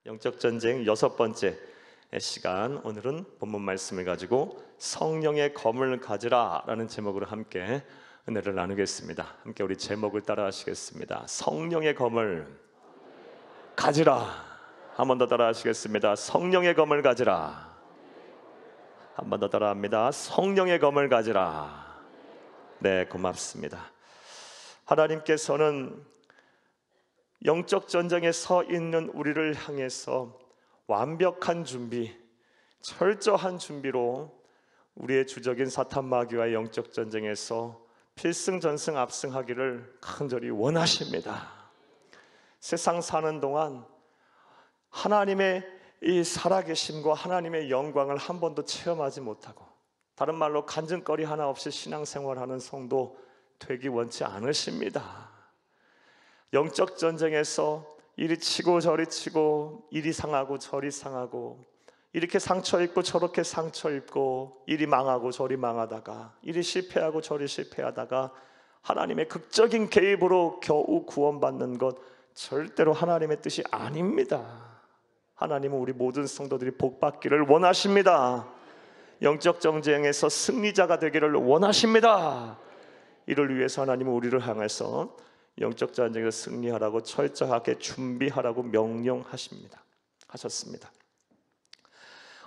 영적 전쟁 6번째 시간, 오늘은 본문 말씀을 가지고 성령의 검을 가지라 라는 제목으로 함께 은혜를 나누겠습니다. 함께 우리 제목을 따라 하시겠습니다. 성령의 검을 가지라. 한 번 더 따라 하시겠습니다. 성령의 검을 가지라. 한 번 더 따라 합니다. 성령의 검을 가지라. 네, 고맙습니다. 하나님께서는 영적 전쟁에 서 있는 우리를 향해서 완벽한 준비, 철저한 준비로 우리의 주적인 사탄 마귀와의 영적 전쟁에서 필승전승 압승하기를 간절히 원하십니다. 세상 사는 동안 하나님의 이 살아계심과 하나님의 영광을 한 번도 체험하지 못하고, 다른 말로 간증거리 하나 없이 신앙생활하는 성도 되기 원치 않으십니다. 영적 전쟁에서 이리 치고 저리 치고, 이리 상하고 저리 상하고, 이렇게 상처 입고 저렇게 상처 입고, 이리 망하고 저리 망하다가, 이리 실패하고 저리 실패하다가 하나님의 극적인 개입으로 겨우 구원받는 것 절대로 하나님의 뜻이 아닙니다. 하나님은 우리 모든 성도들이 복받기를 원하십니다. 영적 전쟁에서 승리자가 되기를 원하십니다. 이를 위해서 하나님은 우리를 향해서 영적 전쟁에서 승리하라고 철저하게 준비하라고 하셨습니다.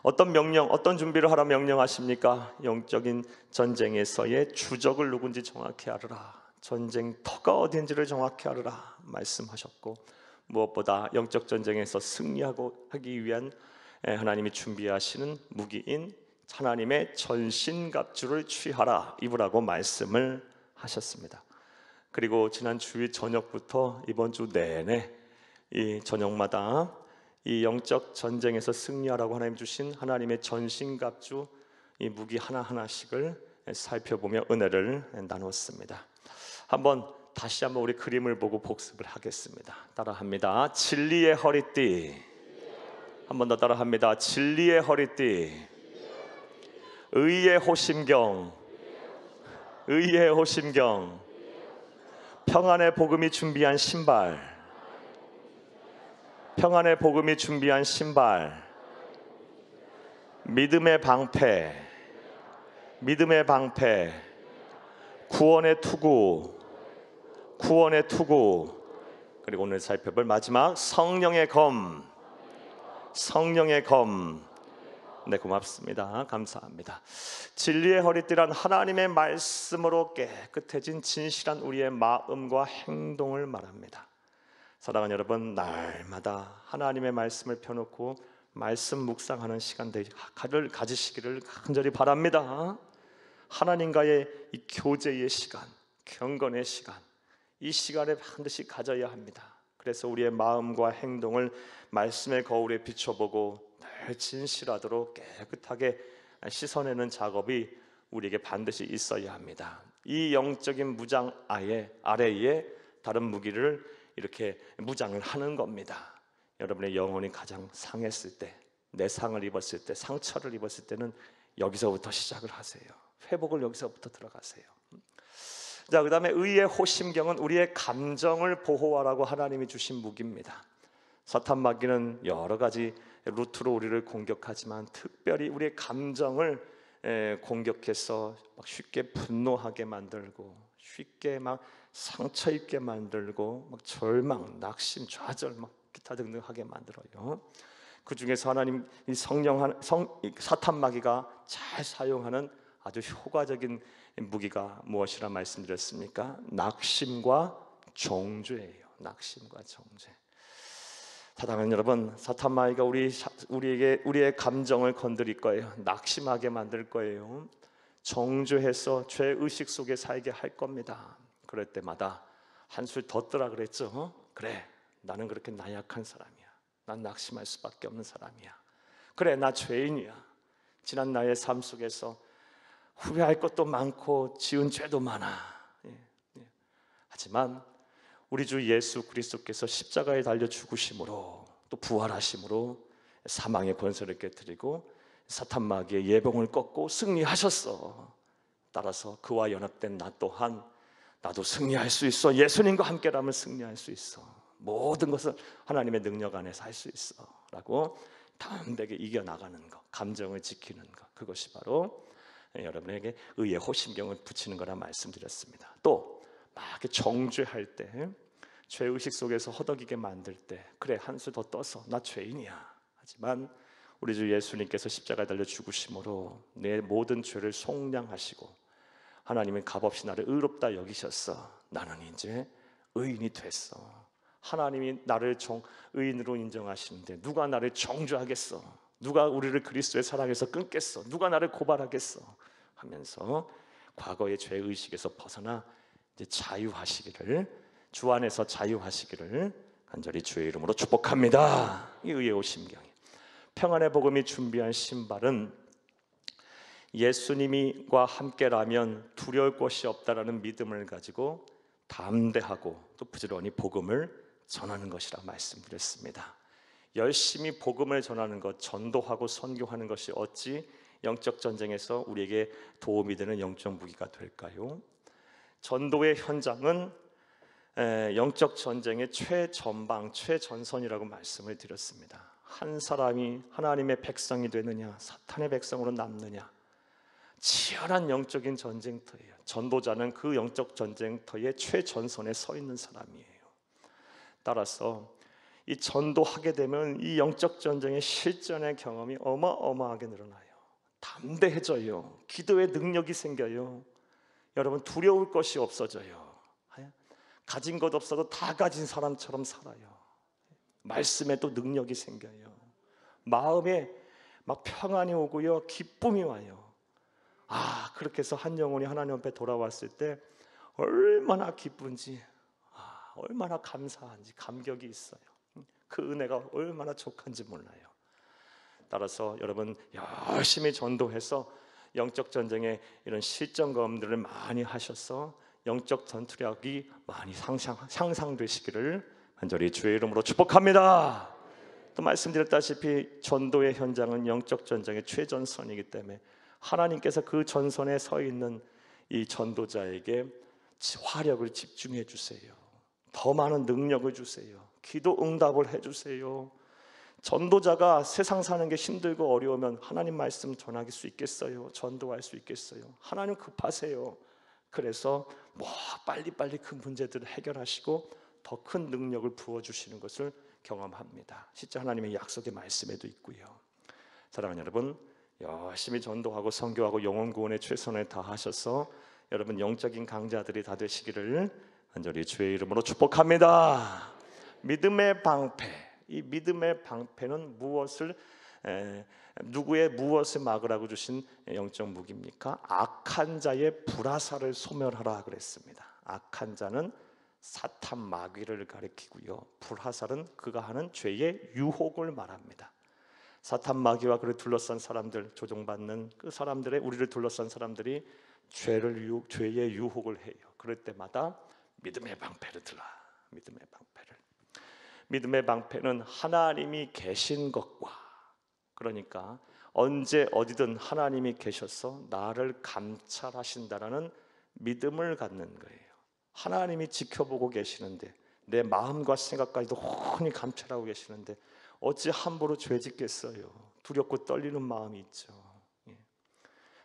어떤 명령, 어떤 준비를 하라 명령하십니까? 영적인 전쟁에서의 주적을 누군지 정확히 알으라. 전쟁터가 어딘지를 정확히 알으라 말씀하셨고, 무엇보다 영적 전쟁에서 승리하기 위한 하나님이 준비하시는 무기인 하나님의 전신갑주를 취하라 입으라고 말씀을 하셨습니다. 그리고 지난 주일 저녁부터 이번 주 내내 이 저녁마다 이 영적 전쟁에서 승리하라고 하나님 주신 하나님의 전신갑주, 이 무기 하나하나씩을 살펴보며 은혜를 나눴습니다. 다시 한번 우리 그림을 보고 복습을 하겠습니다. 따라합니다. 진리의 허리띠. 한 번 더 따라합니다. 진리의 허리띠. 의의 호심경. 의의 호심경. 평안의 복음이 준비한 신발. 평안의 복음이 준비한 신발. 믿음의 방패. 믿음의 방패. 구원의 투구. 구원의 투구. 그리고 오늘 살펴볼 마지막 성령의 검. 성령의 검. 네, 고맙습니다. 감사합니다. 진리의 허리띠란 하나님의 말씀으로 깨끗해진 진실한 우리의 마음과 행동을 말합니다. 사랑하는 여러분, 날마다 하나님의 말씀을 펴놓고 말씀 묵상하는 시간들을 가지시기를 간절히 바랍니다. 하나님과의 이 교제의 시간, 경건의 시간, 이 시간에 반드시 가져야 합니다. 그래서 우리의 마음과 행동을 말씀의 거울에 비춰보고 늘 진실하도록 깨끗하게 씻어내는 작업이 우리에게 반드시 있어야 합니다. 이 영적인 무장 아래에 다른 무기를 이렇게 무장을 하는 겁니다. 여러분의 영혼이 가장 상했을 때, 내 상을 입었을 때, 상처를 입었을 때는 여기서부터 시작을 하세요. 회복을 여기서부터 들어가세요. 자, 그 다음에 의의 호심경은 우리의 감정을 보호하라고 하나님이 주신 무기입니다. 사탄 마귀는 여러 가지 루트로 우리를 공격하지만 특별히 우리의 감정을 공격해서 막 쉽게 분노하게 만들고, 쉽게 막 상처 입게 만들고, 막 절망, 낙심, 좌절, 막 기타 등등 하게 만들어요. 그 중에서 하나님 이 사탄 마귀가 잘 사용하는 아주 효과적인 무기가 무엇이라 말씀드렸습니까? 낙심과 정죄예요. 낙심과 정죄. 사랑하는 여러분, 사탄 마귀가 우리의 감정을 건드릴 거예요. 낙심하게 만들 거예요. 정죄해서 죄의식 속에 살게 할 겁니다. 그럴 때마다 한술 더 뜨라 그랬죠. 그래, 나는 그렇게 나약한 사람이야. 난 낙심할 수밖에 없는 사람이야. 그래, 나 죄인이야. 지난 나의 삶 속에서 후회할 것도 많고 지은 죄도 많아. 하지만 우리 주 예수 그리스도께서 십자가에 달려 죽으심으로 또 부활하심으로 사망의 권세를 깨뜨리고 사탄 마귀의 예봉을 꺾고 승리하셨어. 따라서 그와 연합된 나 또한 나도 승리할 수 있어. 예수님과 함께라면 승리할 수 있어. 모든 것을 하나님의 능력 안에서 할 수 있어 라고 담대하게 이겨나가는 것, 감정을 지키는 것, 그것이 바로 여러분에게 의의 호심경을 붙이는 거라 말씀드렸습니다. 또 막 이렇게 정죄할 때, 죄의식 속에서 허덕이게 만들 때, 그래 한 수 더 떠서 나 죄인이야, 하지만 우리 주 예수님께서 십자가에 달려 죽으심으로 내 모든 죄를 속량하시고 하나님은 값없이 나를 의롭다 여기셨어. 나는 이제 의인이 됐어. 하나님이 나를 의인으로 인정하시는데 누가 나를 정죄하겠어? 누가 우리를 그리스도의 사랑에서 끊겠어? 누가 나를 고발하겠어? 하면서 과거의 죄의식에서 벗어나 이제 자유하시기를, 주 안에서 자유하시기를 간절히 주의 이름으로 축복합니다. 이 의의 오심경이, 평안의 복음이 준비한 신발은 예수님과 함께라면 두려울 것이 없다라는 믿음을 가지고 담대하고 또 부지런히 복음을 전하는 것이라 말씀드렸습니다. 열심히 복음을 전하는 것, 전도하고 선교하는 것이 어찌 영적 전쟁에서 우리에게 도움이 되는 영적 무기가 될까요? 전도의 현장은 영적 전쟁의 최전방, 최전선이라고 말씀을 드렸습니다. 한 사람이 하나님의 백성이 되느냐, 사탄의 백성으로 남느냐, 치열한 영적인 전쟁터예요. 전도자는 그 영적 전쟁터의 최전선에 서 있는 사람이에요. 따라서 이 전도하게 되면 이 영적 전쟁의 실전의 경험이 어마어마하게 늘어나요. 담대해져요. 기도의 능력이 생겨요. 여러분, 두려울 것이 없어져요. 가진 것 없어도 다 가진 사람처럼 살아요. 말씀에 또 능력이 생겨요. 마음에 막 평안이 오고요, 기쁨이 와요. 그렇게 해서 한 영혼이 하나님 앞에 돌아왔을 때 얼마나 기쁜지, 얼마나 감사한지, 감격이 있어요. 그 은혜가 얼마나 족한지 몰라요. 따라서 여러분, 열심히 전도해서 영적 전쟁의 이런 실전 경험들을 많이 하셔서 영적 전투력이 많이 향상되시기를 간절히 주의 이름으로 축복합니다. 또 말씀드렸다시피 전도의 현장은 영적 전쟁의 최전선이기 때문에 하나님께서 그 전선에 서 있는 이 전도자에게 화력을 집중해 주세요. 더 많은 능력을 주세요. 기도 응답을 해주세요. 전도자가 세상 사는 게 힘들고 어려우면 하나님 말씀 전할 수 있겠어요? 전도할 수 있겠어요? 하나님 급하세요. 그래서 빨리빨리 그 문제들을 해결하시고 더 큰 능력을 부어주시는 것을 경험합니다. 실제 하나님의 약속의 말씀에도 있고요. 사랑하는 여러분, 열심히 전도하고 선교하고 영혼 구원에 최선을 다하셔서 여러분 영적인 강자들이 다 되시기를 간절히 주의 이름으로 축복합니다. 믿음의 방패, 이 믿음의 방패는 누구의 무엇을 막으라고 주신 영적 무기입니까? 악한 자의 불화살을 소멸하라 그랬습니다. 악한 자는 사탄 마귀를 가리키고요, 불화살은 그가 하는 죄의 유혹을 말합니다. 사탄 마귀와 그를 둘러싼 사람들, 조종받는 그 사람들의, 우리를 둘러싼 사람들이 죄의 유혹을 해요. 그럴 때마다 믿음의 방패를 들라. 믿음의 방패는 하나님이 계신 것과, 그러니까 언제 어디든 하나님이 계셔서 나를 감찰하신다라는 믿음을 갖는 거예요. 하나님이 지켜보고 계시는데, 내 마음과 생각까지도 훤히 감찰하고 계시는데 어찌 함부로 죄 짓겠어요? 두렵고 떨리는 마음이 있죠.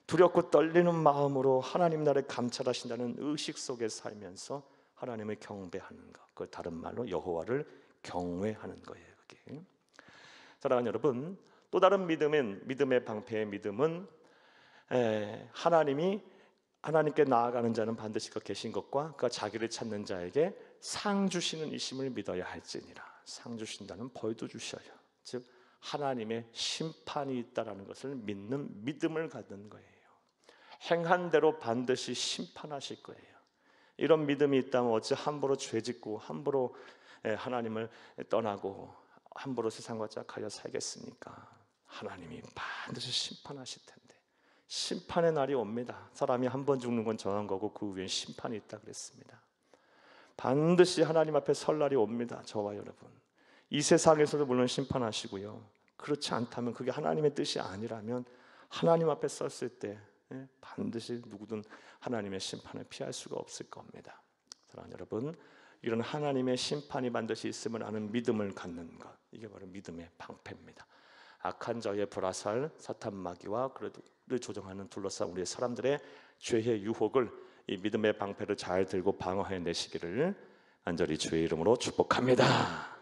두렵고 떨리는 마음으로 하나님 나를 감찰하신다는 의식 속에 살면서 하나님을 경배하는 것, 그 다른 말로 여호와를 경외하는 거예요. 그게. 사랑하는 여러분, 또 다른 믿음의 방패의 믿음은 하나님께 나아가는 자는 반드시 그 계신 것과 그가 자기를 찾는 자에게 상 주시는 이심을 믿어야 할지니라. 상 주신다는 벌도 주셔요. 즉 하나님의 심판이 있다라는 것을 믿는 믿음을 갖는 거예요. 행한 대로 반드시 심판하실 거예요. 이런 믿음이 있다면 어찌 함부로 죄짓고 함부로 하나님을 떠나고 함부로 세상과 짝하여 살겠습니까? 하나님이 반드시 심판하실 텐데, 심판의 날이 옵니다. 사람이 한 번 죽는 건 정한 거고 그 후엔 심판이 있다 그랬습니다. 반드시 하나님 앞에 설 날이 옵니다. 저와 여러분, 이 세상에서도 물론 심판하시고요, 그렇지 않다면, 그게 하나님의 뜻이 아니라면 하나님 앞에 섰을 때 반드시 누구든 하나님의 심판을 피할 수가 없을 겁니다. 사랑하는 여러분, 이런 하나님의 심판이 반드시 있음을 아는 믿음을 갖는 것, 이게 바로 믿음의 방패입니다. 악한 자의 불화살, 사탄 마귀와 그를 조종하는 둘러싼 우리의 사람들의 죄의 유혹을 이 믿음의 방패를 잘 들고 방어해내시기를 간절히 주의 이름으로 축복합니다.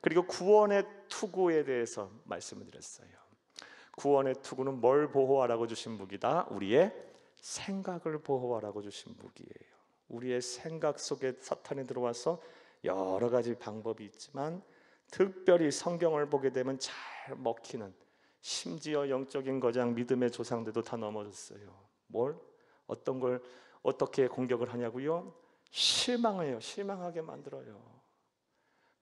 그리고 구원의 투구에 대해서 말씀을 드렸어요. 구원의 투구는 뭘 보호하라고 주신 무기다? 우리의 생각을 보호하라고 주신 무기예요. 우리의 생각 속에 사탄이 들어와서 여러 가지 방법이 있지만 특별히 성경을 보게 되면 잘 먹히는, 심지어 영적인 거장 믿음의 조상들도 다 넘어졌어요. 어떤 걸 어떻게 공격을 하냐고요? 실망해요. 실망하게 만들어요.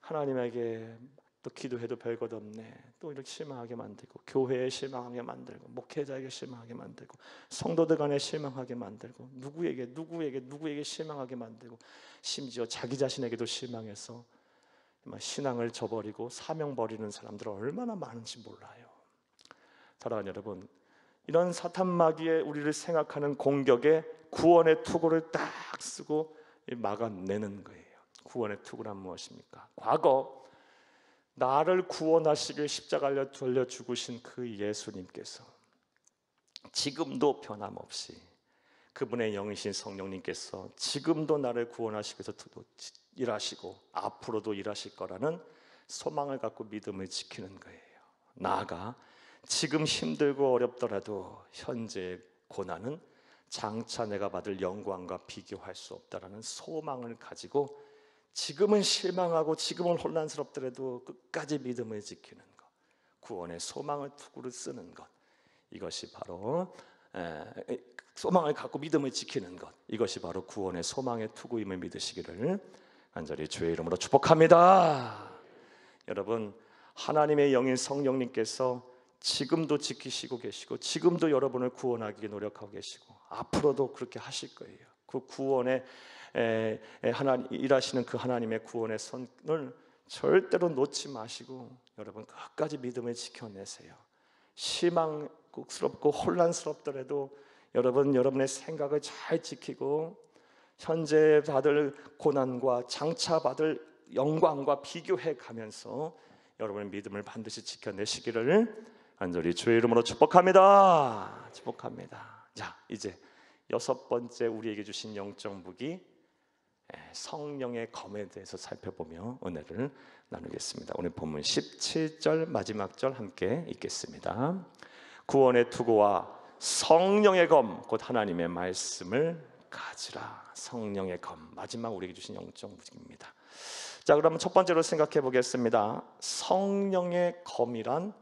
하나님에게 또 기도해도 별것 없네, 또 이렇게 실망하게 만들고, 교회에 실망하게 만들고, 목회자에게 실망하게 만들고, 성도들 간에 실망하게 만들고, 누구에게 실망하게 만들고, 심지어 자기 자신에게도 실망해서 신앙을 저버리고 사명 버리는 사람들은 얼마나 많은지 몰라요. 사랑하는 여러분, 이런 사탄 마귀의 우리를 생각하는 공격에 구원의 투구를 딱 쓰고 막아내는 거예요. 구원의 투구란 무엇입니까? 과거 나를 구원하시길 십자가에 돌려 죽으신 그 예수님께서 지금도 변함없이, 그분의 영이신 성령님께서 지금도 나를 구원하시기 위해서 일하시고 앞으로도 일하실 거라는 소망을 갖고 믿음을 지키는 거예요. 나아가 지금 힘들고 어렵더라도 현재의 고난은 장차 내가 받을 영광과 비교할 수 없다라는 소망을 가지고 지금은 실망하고 지금은 혼란스럽더라도 끝까지 믿음을 지키는 것, 구원의 소망을 투구로 쓰는 것, 이것이 바로 소망을 갖고 믿음을 지키는 것, 이것이 바로 구원의 소망의 투구임을 믿으시기를 간절히 주의 이름으로 축복합니다. 여러분, 하나님의 영인 성령님께서 지금도 지키시고 계시고 지금도 여러분을 구원하기 노력하고 계시고 앞으로도 그렇게 하실 거예요. 그 구원의 하나님 일하시는 그 하나님의 구원의 손을 절대로 놓지 마시고 여러분 끝까지 믿음을 지켜내세요. 실망스럽고 혼란스럽더라도 여러분의 생각을 잘 지키고 현재 받을 고난과 장차 받을 영광과 비교해 가면서 여러분의 믿음을 반드시 지켜내시기를 간절히 주의 이름으로 축복합니다. 축복합니다. 자, 이제 6번째 우리에게 주신 영적 무기 성령의 검에 대해서 살펴보며 은혜를 나누겠습니다. 오늘 본문 17절 마지막 절 함께 읽겠습니다. 구원의 투구와 성령의 검 곧 하나님의 말씀을 가지라. 성령의 검, 마지막 우리에게 주신 영적 무기입니다. 자, 그러면 첫 번째로 생각해 보겠습니다. 성령의 검이란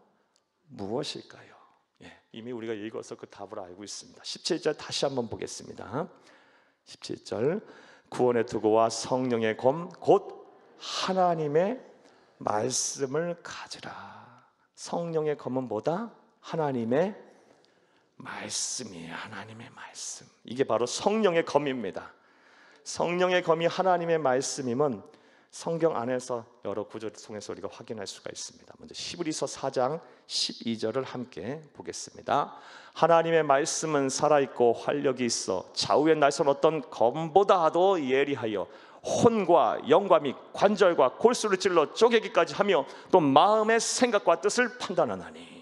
무엇일까요? 이미 우리가 읽어서 그 답을 알고 있습니다. 17절 다시 한번 보겠습니다. 17절 구원의 투구와 성령의 검 곧 하나님의 말씀을 가지라. 성령의 검은 뭐다? 하나님의 말씀이에요. 하나님의 말씀. 이게 바로 성령의 검입니다. 성령의 검이 하나님의 말씀임은 성경 안에서 여러 구절을 통해서 우리가 확인할 수가 있습니다. 먼저 히브리서 4장 12절을 함께 보겠습니다. 하나님의 말씀은 살아있고 활력이 있어 좌우의 날선 어떤 검보다도 예리하여 혼과 영과 및 관절과 골수를 찔러 쪼개기까지 하며 또 마음의 생각과 뜻을 판단하나니.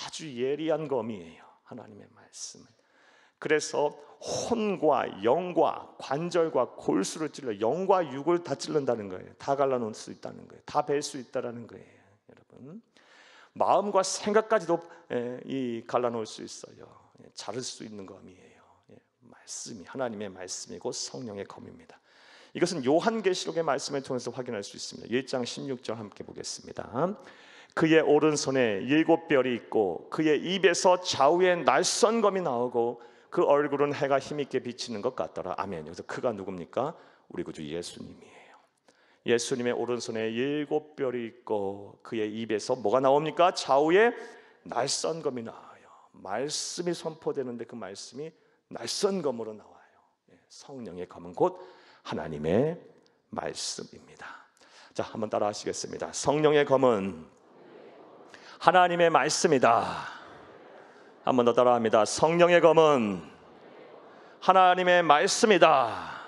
아주 예리한 검이에요, 하나님의 말씀은. 그래서 혼과 영과 관절과 골수를 찔러 영과 육을 다 찔른다는 거예요. 다 갈라놓을 수 있다는 거예요. 다 벨 수 있다는 거예요. 여러분, 마음과 생각까지도 갈라놓을 수 있어요. 자를 수 있는 검이에요. 말씀이 하나님의 말씀이고 성령의 검입니다. 이것은 요한계시록의 말씀을 통해서 확인할 수 있습니다. 1장 16절 함께 보겠습니다. 그의 오른손에 7별이 있고 그의 입에서 좌우에 날선 검이 나오고 그 얼굴은 해가 힘있게 비치는 것 같더라. 아멘. 여기서 그가 누굽니까? 우리 구주 예수님이에요. 예수님의 오른손에 7별이 있고 그의 입에서 뭐가 나옵니까? 좌우에 날선 검이 나와요. 말씀이 선포되는데 그 말씀이 날선 검으로 나와요. 성령의 검은 곧 하나님의 말씀입니다. 자, 한번 따라 하시겠습니다. 성령의 검은 하나님의 말씀이다. 한 번 더 따라합니다. 성령의 검은 하나님의 말씀이다.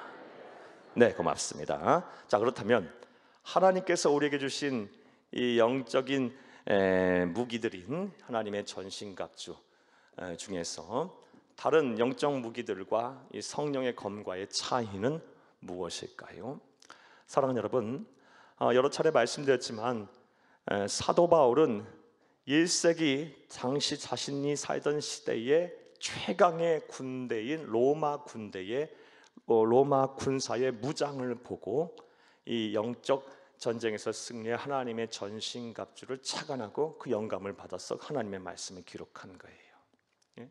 네, 고맙습니다. 자, 그렇다면 하나님께서 우리에게 주신 이 영적인 무기들인 하나님의 전신갑주 중에서 다른 영적 무기들과 이 성령의 검과의 차이는 무엇일까요? 사랑하는 여러분, 여러 차례 말씀드렸지만 사도 바울은 1세기 당시 자신이 살던 시대의 최강의 군대인 로마 군사의 무장을 보고 이 영적 전쟁에서 승리해 하나님의 전신갑주를 착안하고 그 영감을 받아서 하나님의 말씀을 기록한 거예요. 예?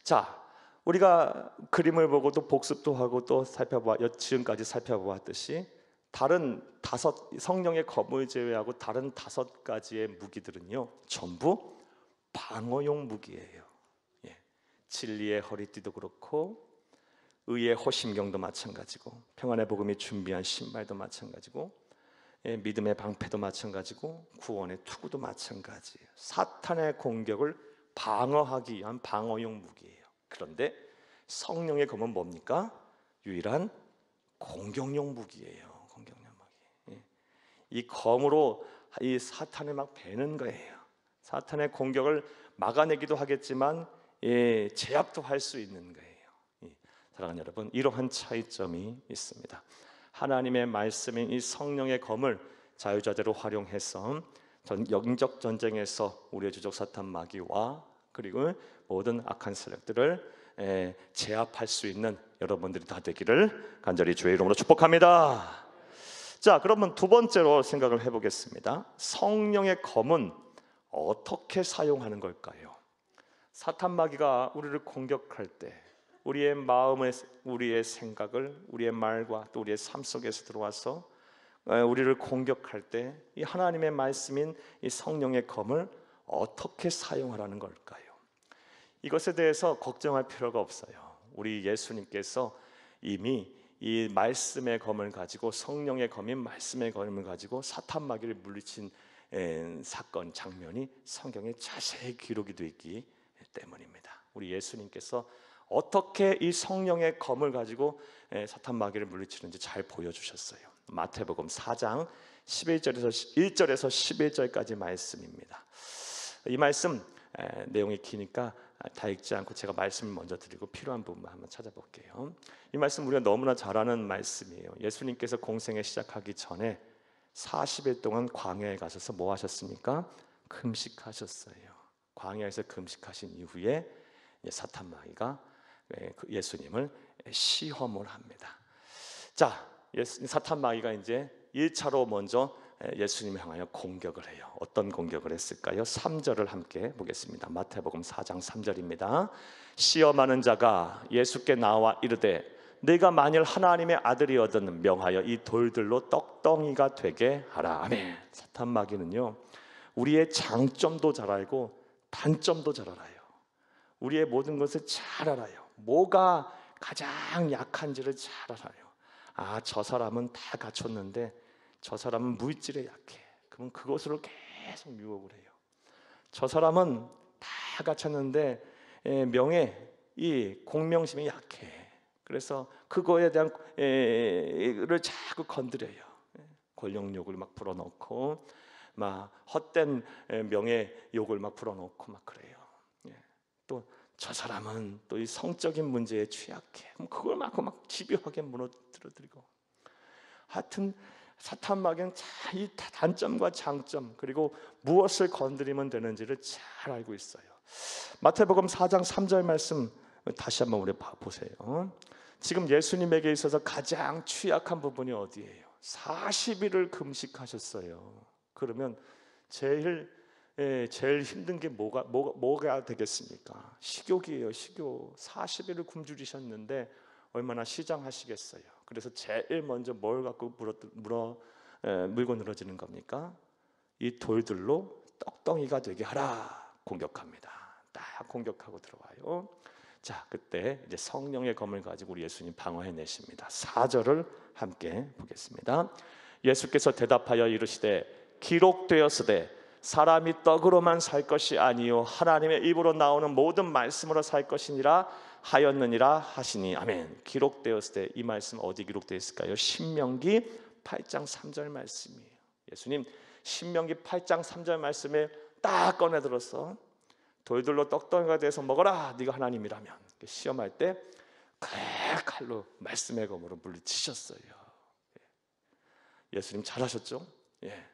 자, 우리가 그림을 보고 또 복습도 하고 또 지금까지 살펴보았듯이 다른 성령의 검을 제외하고 다른 5가지의 무기들은요 전부 방어용 무기예요. 예. 진리의 허리띠도 그렇고 의의 호심경도 마찬가지고 평안의 복음이 준비한 신발도 마찬가지고 믿음의 방패도 마찬가지고 구원의 투구도 마찬가지예요. 사탄의 공격을 방어하기 위한 방어용 무기예요. 그런데 성령의 검은 뭡니까? 유일한 공격용 무기예요. 공격용 무기. 이 검으로 이 사탄을 막 베는 거예요. 사탄의 공격을 막아내기도 하겠지만 제압도 할 수 있는 거예요. 사랑하는 여러분, 이러한 차이점이 있습니다. 하나님의 말씀인 이 성령의 검을 자유자재로 활용해서 영적 전쟁에서 우리의 주적 사탄 마귀와 그리고 모든 악한 세력들을 제압할 수 있는 여러분들이 다 되기를 간절히 주의 이름으로 축복합니다. 자, 그러면 두 번째로 생각을 해보겠습니다. 성령의 검은 어떻게 사용하는 걸까요? 사탄 마귀가 우리를 공격할 때 우리의 마음을, 우리의 생각을, 우리의 말과 또 우리의 삶 속에서 들어와서 우리를 공격할 때 이 하나님의 말씀인 이 성령의 검을 어떻게 사용하라는 걸까요? 이것에 대해서 걱정할 필요가 없어요. 우리 예수님께서 이미 이 말씀의 검을 가지고 성령의 검인 말씀의 검을 가지고 사탄 마귀를 물리친 사건 장면이 성경에 자세히 기록이 되어 있기 때문입니다. 우리 예수님께서 어떻게 이 성령의 검을 가지고 사탄 마귀를 물리치는지 잘 보여주셨어요. 마태복음 4장 1절에서 11절까지 말씀입니다. 이 말씀 내용이 기니까 다 읽지 않고 제가 말씀을 먼저 드리고 필요한 부분만 한번 찾아볼게요. 이 말씀 우리가 너무나 잘 아는 말씀이에요. 예수님께서 공생애 시작하기 전에 40일 동안 광야에 가셔서 뭐 하셨습니까? 금식하셨어요. 광야에서 금식하신 이후에 사탄 마귀가 예수님을 시험을 합니다. 자, 사탄 마귀가 이제 1차로 먼저 예수님을 향하여 공격을 해요. 어떤 공격을 했을까요? 3절을 함께 보겠습니다. 마태복음 4장 3절입니다. 시험하는 자가 예수께 나와 이르되 내가 만일 하나님의 아들이거든 명하여 이 돌들로 떡덩이가 되게 하라. 아멘. 사탄 마귀는요 우리의 장점도 잘 알고 단점도 잘 알아요. 우리의 모든 것을 잘 알아요. 뭐가 가장 약한지를 잘 알아요. 저 사람은 다 갖췄는데 저 사람은 물질에 약해. 그러면 그것으로 계속 유혹을 해요. 저 사람은 다 갖췄는데 명예, 이 공명심이 약해. 그래서 그거에 대한 를 자꾸 건드려요. 권력욕을 막 불어넣고 막 헛된 명예 욕을 막 불어넣고 막 그래요. 또 저 사람은 또 이 성적인 문제에 취약해. 그럼 그걸 막 집요하게 무너뜨려드리고. 하여튼 사탄 마귀는 이 단점과 장점 그리고 무엇을 건드리면 되는지를 잘 알고 있어요. 마태복음 4장 3절 말씀 다시 한번 우리 보세요. 지금 예수님에게 있어서 가장 취약한 부분이 어디예요? 40일을 금식하셨어요. 그러면 제일 힘든 게 뭐가 되겠습니까? 식욕이에요. 식욕. 40일을 굶주리셨는데 얼마나 시장하시겠어요. 그래서 제일 먼저 뭘 갖고 물고 늘어지는 겁니까? 이 돌들로 떡덩이가 되게 하라. 공격합니다. 딱 공격하고 들어와요. 자, 그때 이제 성령의 검을 가지고 우리 예수님 방어해내십니다. 4절을 함께 보겠습니다. 예수께서 대답하여 이르시되 기록되었으되 사람이 떡으로만 살 것이 아니요 하나님의 입으로 나오는 모든 말씀으로 살 것이니라 하였느니라 하시니 아멘. 기록되었을 때 이 말씀 어디 기록되어 있을까요? 신명기 8장 3절 말씀이에요. 예수님 신명기 8장 3절 말씀에 딱 꺼내 들어서 돌들로 떡덩이가 돼서 먹어라 네가 하나님이라면, 시험할 때 그 칼로 말씀의 검으로 물리치셨어요. 예수님 잘하셨죠? 예.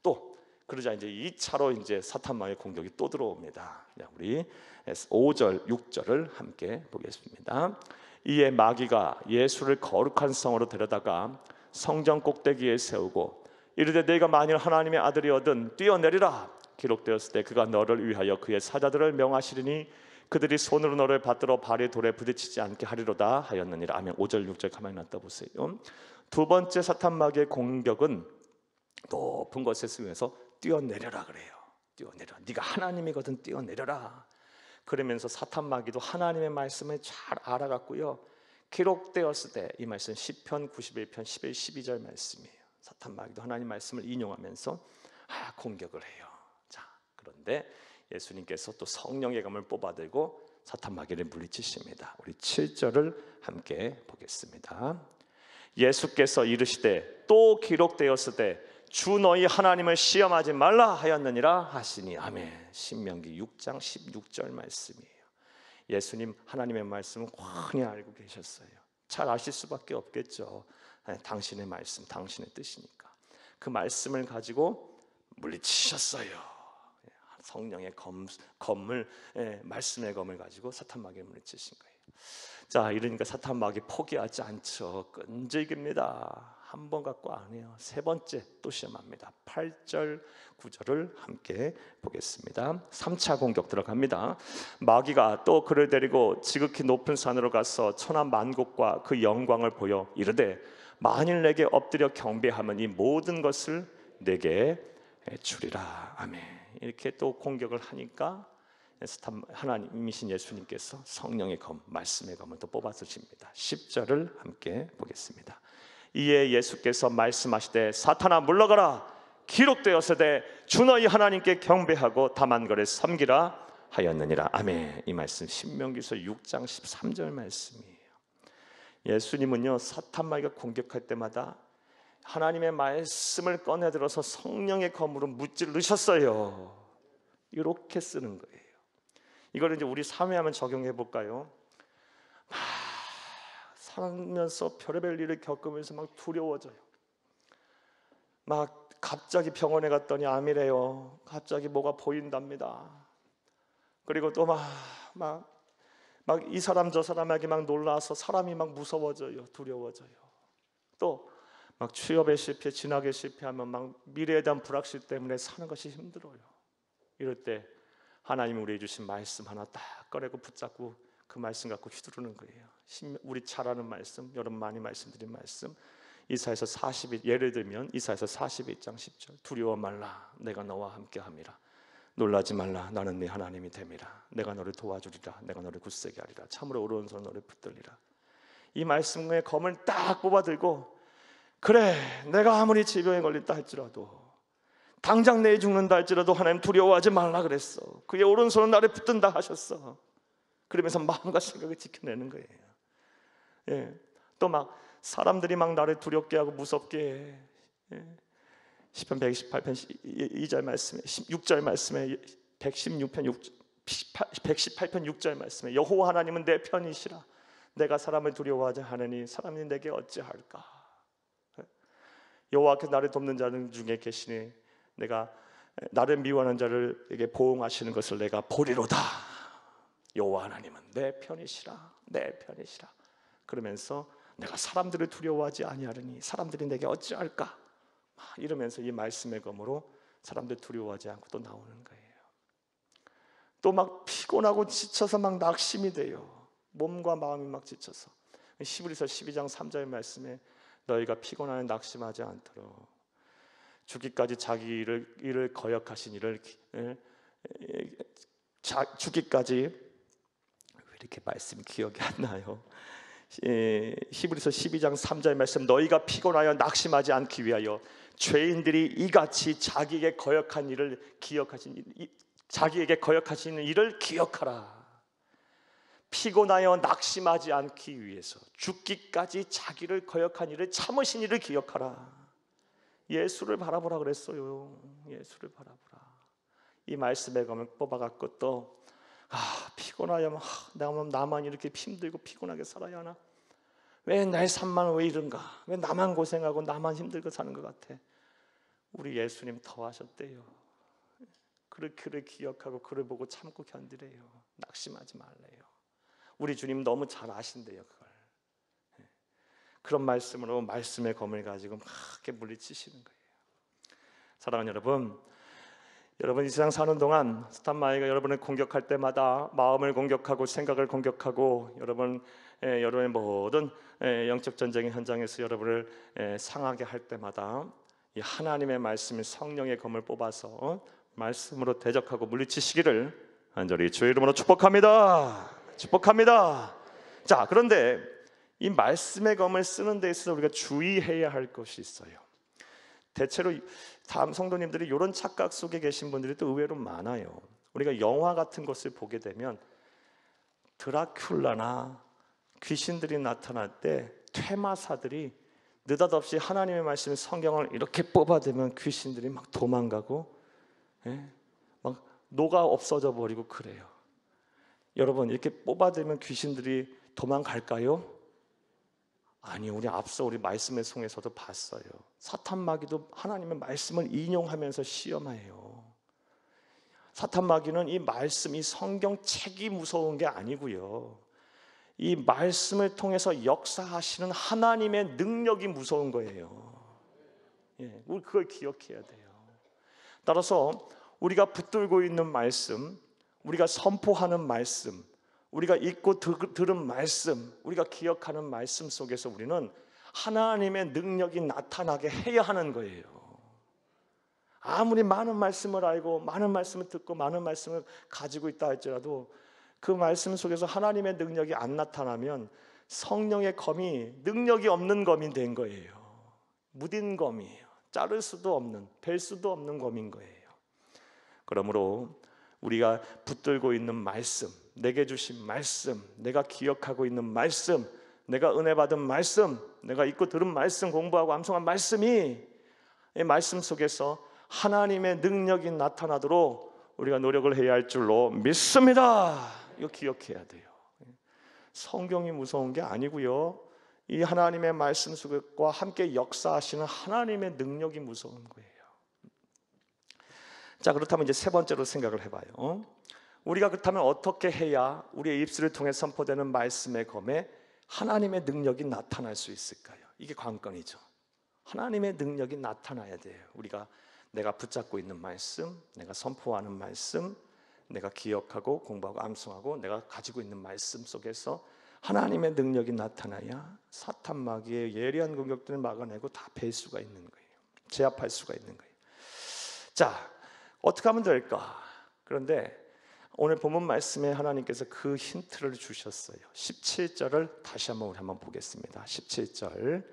또 그러자 이제 2차로 이제 사탄마귀의 공격이 또 들어옵니다. 우리 5절 6절을 함께 보겠습니다. 이에 마귀가 예수를 거룩한 성으로 데려다가 성전 꼭대기에 세우고 이르되 네가 만일 하나님의 아들이거든 뛰어내리라. 기록되었을 때 그가 너를 위하여 그의 사자들을 명하시리니 그들이 손으로 너를 받들어 발에 돌에 부딪히지 않게 하리로다 하였느니라. 아멘. 5절 6절 가만히 놨다 보세요. 두 번째 사탄마귀의 공격은 높은 곳에 쓰면서 뛰어내려라 그래요. 뛰어내려. 네가 하나님이거든 뛰어내려라. 그러면서 사탄마귀도 하나님의 말씀을 잘 알아갔고요. 기록되었을 때 이 말씀 시편 91편 11, 12절 말씀이에요. 사탄마귀도 하나님 말씀을 인용하면서 공격을 해요. 자, 그런데 예수님께서 또 성령의 검을 뽑아들고 사탄마귀를 물리치십니다. 우리 7절을 함께 보겠습니다. 예수께서 이르시되 또 기록되었을 때 주 너희 하나님을 시험하지 말라 하였느니라 하시니 아멘. 신명기 6장 16절 말씀이에요. 예수님 하나님의 말씀을 훤히 알고 계셨어요. 잘 아실 수밖에 없겠죠. 당신의 말씀, 당신의 뜻이니까 그 말씀을 가지고 물리치셨어요. 성령의 검을, 말씀의 검을 가지고 사탄마귀를 물리치신 거예요. 자, 이러니까 사탄마귀 포기하지 않죠. 끈질깁니다. 한 번 갖고 안 해요. 세 번째 또 시험합니다. 8절 9절을 함께 보겠습니다. 3차 공격 들어갑니다. 마귀가 또 그를 데리고 지극히 높은 산으로 가서 천하 만국과 그 영광을 보여 이르되 만일 내게 엎드려 경배하면 이 모든 것을 내게 주리라. 아멘. 이렇게 또 공격을 하니까 하나님이신 예수님께서 성령의 검, 말씀의 검을 또 뽑아주십니다. 10절을 함께 보겠습니다. 이에 예수께서 말씀하시되 사탄아 물러가라. 기록되었으되 주 너희 하나님께 경배하고 다만 그를 섬기라 하였느니라. 아멘. 이 말씀 신명기서 6장 13절 말씀이에요. 예수님은요 사탄마귀가 공격할 때마다 하나님의 말씀을 꺼내 들어서 성령의 검으로 무찌르셨어요. 이렇게 쓰는 거예요. 이걸 이제 우리 삶에 한번 적용해 볼까요? 살면서 별의별 일을 겪으면서 막 두려워져요. 막 갑자기 병원에 갔더니 암이래요. 갑자기 뭐가 보인답니다. 그리고 또 막 이 사람 저 사람에게 막 놀라서 사람이 막 무서워져요. 두려워져요. 또 막 취업에 실패, 진학에 실패하면 막 미래에 대한 불확실 때문에 사는 것이 힘들어요. 이럴 때 하나님이 우리에게 주신 말씀 하나 딱 꺼내고 붙잡고 그 말씀 갖고 휘두르는 거예요. 우리 잘 아는 말씀, 여러분 많이 말씀드린 말씀, 이사야서 40일, 예를 들면 이사야서 41장 10절 두려워 말라 내가 너와 함께함이라. 놀라지 말라 나는 네 하나님이 됨이라. 내가 너를 도와주리라. 내가 너를 굳세게 하리라. 참으로 오른손 너를 붙들리라. 이 말씀의 검을 딱 뽑아들고 그래 내가 아무리 질병에 걸린다 할지라도 당장 내일 죽는다 할지라도 하나님 두려워하지 말라 그랬어. 그의 오른손은 나를 붙든다 하셨어. 그러면서 마음과 생각을 지켜내는 거예요. 예. 또 막 사람들이 막 나를 두렵게 하고 무섭게 해. 예. 시편 128편 2절 말씀에 6절 말씀에 118편 6절 말씀에 여호와 하나님은 내 편이시라. 내가 사람을 두려워하지 않으니 사람이 내게 어찌할까. 여호와께서 나를 돕는 자들 중에 계시니 내가 나를 미워하는 자들에게 보응하시는 것을 내가 보리로다. 여호와 하나님은 내 편이시라. 내 편이시라. 그러면서 내가 사람들을 두려워하지 아니하리니 사람들이 내게 어찌할까. 이러면서 이 말씀의 검으로 사람들 두려워하지 않고 또 나오는 거예요. 또 막 피곤하고 지쳐서 막 낙심이 돼요. 몸과 마음이 막 지쳐서 히브리서 12장 3절 말씀에 너희가 피곤하여 낙심하지 않도록 죽기까지 자기 일을 거역하신 이를 죽기까지 왜 이렇게 말씀이 기억이 안 나요? 히브리서 12장 3절 말씀 너희가 피곤하여 낙심하지 않기 위하여 죄인들이 이같이 자기에게 거역한 일을 기억하신 자기에게 거역하시는 일을 기억하라. 피곤하여 낙심하지 않기 위해서 죽기까지 자기를 거역한 이를 참으신 이를 기억하라. 예수를 바라보라 그랬어요. 예수를 바라보라. 이 말씀에 가면 뽑아갖고 또 피곤하면 내가 나만 이렇게 힘들고 피곤하게 살아야 하나? 왜 나의 삶만 왜 이런가? 왜 나만 고생하고 나만 힘들고 사는 것 같아? 우리 예수님 더 하셨대요. 그를 기억하고 그를 보고 참고 견디래요. 낙심하지 말래요. 우리 주님 너무 잘 아신대요. 그걸. 그런 말씀으로 말씀의 검을 가지고 막 이렇게 물리치시는 거예요. 사랑하는 여러분 이 세상 사는 동안 사탄 마귀가 여러분을 공격할 때마다 마음을 공격하고 생각을 공격하고 여러분의 모든 영적 전쟁의 현장에서 여러분을 상하게 할 때마다 이 하나님의 말씀이 성령의 검을 뽑아서 말씀으로 대적하고 물리치시기를 간절히 주의 이름으로 축복합니다. 축복합니다. 자, 그런데 이 말씀의 검을 쓰는 데 있어서 우리가 주의해야 할 것이 있어요. 대체로 다음 성도님들이 이런 착각 속에 계신 분들이 또 의외로 많아요. 우리가 영화 같은 것을 보게 되면 드라큘라나 귀신들이 나타날 때 퇴마사들이 느닷없이 하나님의 말씀 성경을 이렇게 뽑아대면 귀신들이 막 도망가고 막 녹아 없어져 버리고 그래요. 여러분 이렇게 뽑아대면 귀신들이 도망갈까요? 아니요. 우리 말씀의 송에서도 봤어요. 사탄 마귀도 하나님의 말씀을 인용하면서 시험해요. 사탄 마귀는 이 말씀, 이 성경책이 무서운 게 아니고요, 이 말씀을 통해서 역사하시는 하나님의 능력이 무서운 거예요. 우리 그걸 기억해야 돼요. 따라서 우리가 붙들고 있는 말씀, 우리가 선포하는 말씀, 우리가 읽고 들은 말씀, 우리가 기억하는 말씀 속에서 우리는 하나님의 능력이 나타나게 해야 하는 거예요. 아무리 많은 말씀을 알고 많은 말씀을 듣고 많은 말씀을 가지고 있다 할지라도 그 말씀 속에서 하나님의 능력이 안 나타나면 성령의 검이 능력이 없는 검이 된 거예요. 무딘 검이에요. 자를 수도 없는, 벨 수도 없는 검인 거예요. 그러므로 우리가 붙들고 있는 말씀, 내게 주신 말씀, 내가 기억하고 있는 말씀, 내가 은혜 받은 말씀, 내가 읽고 들은 말씀, 공부하고 암송한 말씀이 이 말씀 속에서 하나님의 능력이 나타나도록 우리가 노력을 해야 할 줄로 믿습니다. 이거 기억해야 돼요. 성경이 무서운 게 아니고요, 이 하나님의 말씀 속과 함께 역사하시는 하나님의 능력이 무서운 거예요. 자, 그렇다면 이제 세 번째로 생각을 해봐요. 우리가 그렇다면 어떻게 해야 우리의 입술을 통해 선포되는 말씀의 검에 하나님의 능력이 나타날 수 있을까요? 이게 관건이죠. 하나님의 능력이 나타나야 돼요. 내가 붙잡고 있는 말씀, 내가 선포하는 말씀, 내가 기억하고 공부하고 암송하고 내가 가지고 있는 말씀 속에서 하나님의 능력이 나타나야 사탄 마귀의 예리한 공격들을 막아내고 다 뺄 수가 있는 거예요. 제압할 수가 있는 거예요. 자, 어떻게 하면 될까? 그런데 오늘 본문 말씀에 하나님께서 그 힌트를 주셨어요. 17절을 다시 한번 보겠습니다. 17절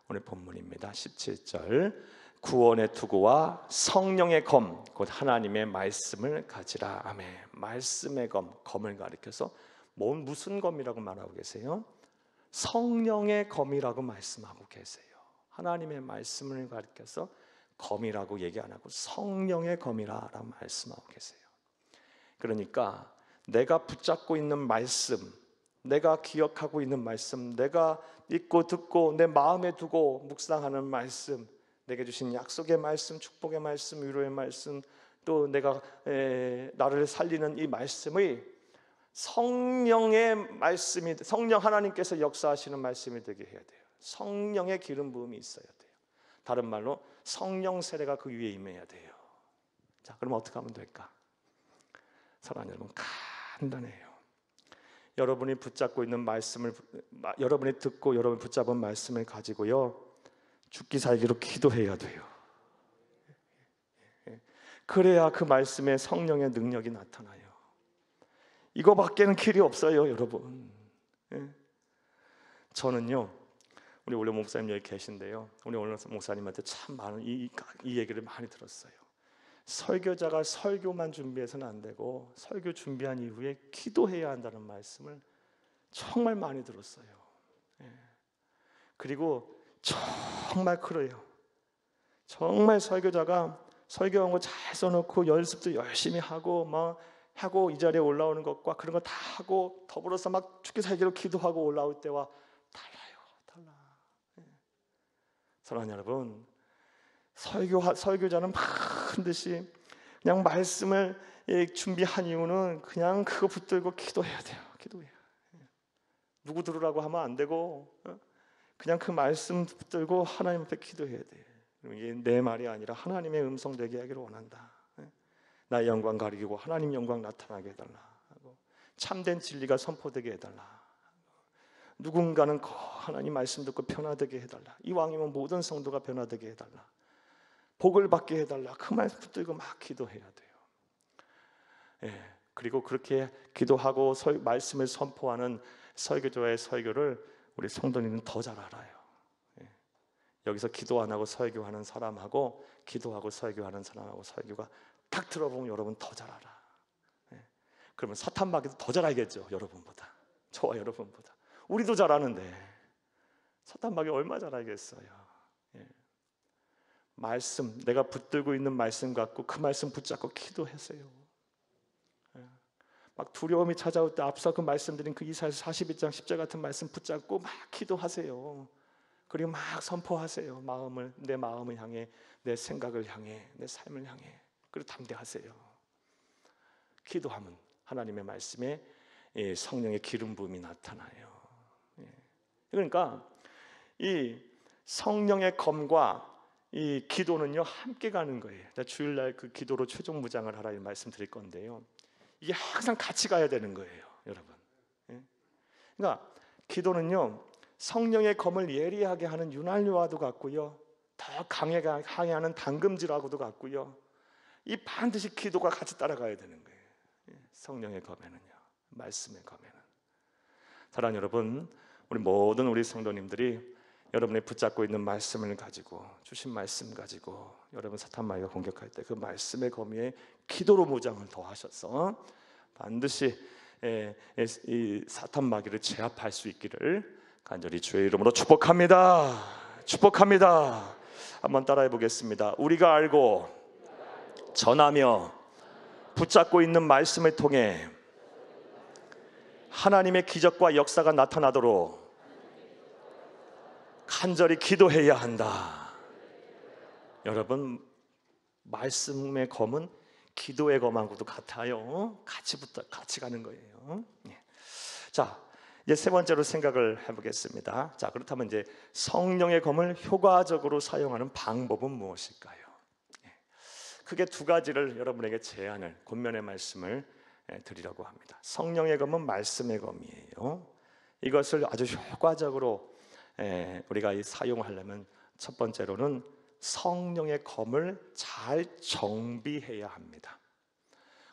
오늘 본문입니다. 17절 구원의 투구와 성령의 검 곧 하나님의 말씀을 가지라. 아멘. 말씀의 검을 가리켜서 무슨 검이라고 말하고 계세요? 성령의 검이라고 말씀하고 계세요. 하나님의 말씀을 가리켜서 검이라고 얘기 안 하고 성령의 검이라고 말씀하고 계세요. 그러니까 내가 붙잡고 있는 말씀, 내가 기억하고 있는 말씀, 내가 읽고 듣고 내 마음에 두고 묵상하는 말씀, 내게 주신 약속의 말씀, 축복의 말씀, 위로의 말씀, 또 내가 나를 살리는 이 말씀의 성령의 말씀이, 성령 하나님께서 역사하시는 말씀이 되게 해야 돼요. 성령의 기름 부음이 있어야 돼요. 다른 말로 성령 세례가 그 위에 임해야 돼요. 자, 그럼 어떻게 하면 될까? 사랑하는 여러분, 간단해요. 여러분이 붙잡고 있는 말씀을, 여러분이 듣고 여러분이 붙잡은 말씀을 가지고요, 죽기 살기로 기도해야 돼요. 그래야 그 말씀에 성령의 능력이 나타나요. 이거밖에는 길이 없어요, 여러분. 저는요, 우리 원래 목사님 여기 계신데요, 우리 원래 목사님한테 참 많은 이 얘기를 많이 들었어요. 설교자가 설교만 준비해서는 안 되고 설교 준비한 이후에 기도해야 한다는 말씀을 정말 많이 들었어요. 예. 그리고 정말 그래요. 정말 설교자가 설교한 거 잘 써놓고 연습도 열심히 하고 막 하고 이 자리에 올라오는 것과 그런 거 다 하고 더불어서 막 죽기 살기로 기도하고 올라올 때와 달라. 예. 사랑하는 여러분, 설교자는 반드시 그냥 말씀을 준비한 이유는 그냥 그거 붙들고 기도해야 돼요. 기도해요. 누구 들으라고 하면 안 되고 그냥 그 말씀 붙들고 하나님 앞에 기도해야 돼. 이게 내 말이 아니라 하나님의 음성 되게 하기를 원한다. 나의 영광 가리고 하나님 영광 나타나게 해달라 하고, 참된 진리가 선포되게 해달라. 누군가는 하나님 말씀 듣고 변화되게 해달라. 이왕이면 모든 성도가 변화되게 해달라. 복을 받게 해달라. 그 말씀 붙들고 막 기도해야 돼요. 예, 그리고 그렇게 기도하고 말씀을 선포하는 설교자의 설교를 우리 성도님은 더 잘 알아요. 예, 여기서 기도 안 하고 설교하는 사람하고 기도하고 설교하는 사람하고 설교가 딱 들어보면 여러분 더 잘 알아. 예, 그러면 사탄 마귀도 더 잘 알겠죠. 여러분보다. 저와 여러분보다. 우리도 잘 아는데 사탄 마귀 얼마 잘 알겠어요. 예, 말씀, 내가 붙들고 있는 말씀 갖고 그 말씀 붙잡고 기도하세요. 막 두려움이 찾아올 때 앞서 그 말씀드린 그 이사야서 42장 10절 같은 말씀 붙잡고 막 기도하세요. 그리고 막 선포하세요. 내 마음을 향해, 내 생각을 향해, 내 삶을 향해. 그리고 담대하세요. 기도하면 하나님의 말씀에 성령의 기름 부음이 나타나요. 그러니까 이 성령의 검과 이 기도는요 함께 가는 거예요. 주일날 그 기도로 최종 무장을 하라 이 말씀드릴 건데요. 이게 항상 같이 가야 되는 거예요, 여러분. 그러니까 기도는요 성령의 검을 예리하게 하는 윤활유와도 같고요, 더 강하게 하는 당금질하고도 같고요. 이 반드시 기도가 같이 따라가야 되는 거예요. 성령의 검에는요, 말씀의 검에는. 사랑하는 여러분, 우리 성도님들이 여러분이 붙잡고 있는 말씀을 가지고, 주신 말씀 가지고 여러분 사탄 마귀가 공격할 때 그 말씀의 검에 기도로 무장을 더하셔서 반드시 이 사탄 마귀를 제압할 수 있기를 간절히 주의 이름으로 축복합니다. 축복합니다. 한번 따라해 보겠습니다. 우리가 알고 전하며 붙잡고 있는 말씀을 통해 하나님의 기적과 역사가 나타나도록 간절히 기도해야 한다. 여러분, 말씀의 검은 기도의 검하고도 같아요. 같이 가는 거예요. 자, 이제 세 번째로 생각을 해보겠습니다. 자, 그렇다면 이제 성령의 검을 효과적으로 사용하는 방법은 무엇일까요? 크게 두 가지를 여러분에게 권면의 말씀을 드리려고 합니다. 성령의 검은 말씀의 검이에요. 이것을 아주 효과적으로 우리가 사용하려면 첫 번째로는 성령의 검을 잘 정비해야 합니다.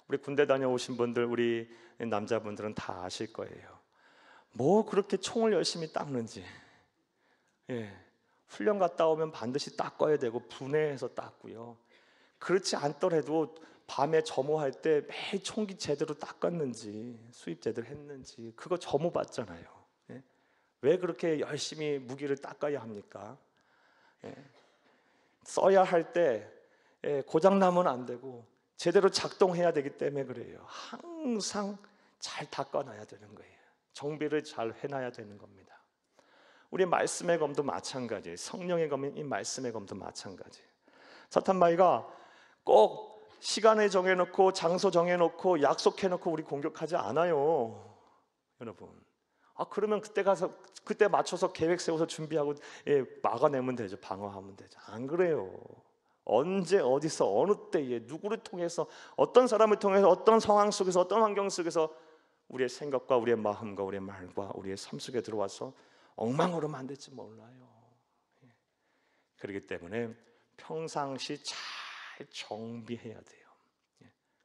우리 군대 다녀오신 분들, 우리 남자분들은 다 아실 거예요. 뭐 그렇게 총을 열심히 닦는지. 훈련 갔다 오면 반드시 닦아야 되고 분해해서 닦고요. 그렇지 않더라도 밤에 점호할 때 매일 총기 제대로 닦았는지, 수입 제대로 했는지 그거 점호 받잖아요. 왜 그렇게 열심히 무기를 닦아야 합니까? 써야 할 때 고장 나면 안 되고 제대로 작동해야 되기 때문에 그래요. 항상 잘 닦아놔야 되는 거예요. 정비를 잘 해놔야 되는 겁니다. 우리 말씀의 검도 마찬가지예요. 성령의 검인 이 말씀의 검도 마찬가지. 사탄 마귀가 꼭 시간을 정해놓고 장소 정해놓고 약속해놓고 우리 공격하지 않아요, 여러분. 그러면 그때 맞춰서 계획 세워서 준비하고 막아내면 되죠. 방어하면 되죠. 안 그래요. 언제 어디서 어느 때에 누구를 통해서 어떤 사람을 통해서 어떤 상황 속에서 어떤 환경 속에서 우리의 생각과 우리의 마음과 우리의 말과 우리의 삶 속에 들어와서 엉망으로 만들지 몰라요. 그렇기 때문에 평상시 잘 정비해야 돼요.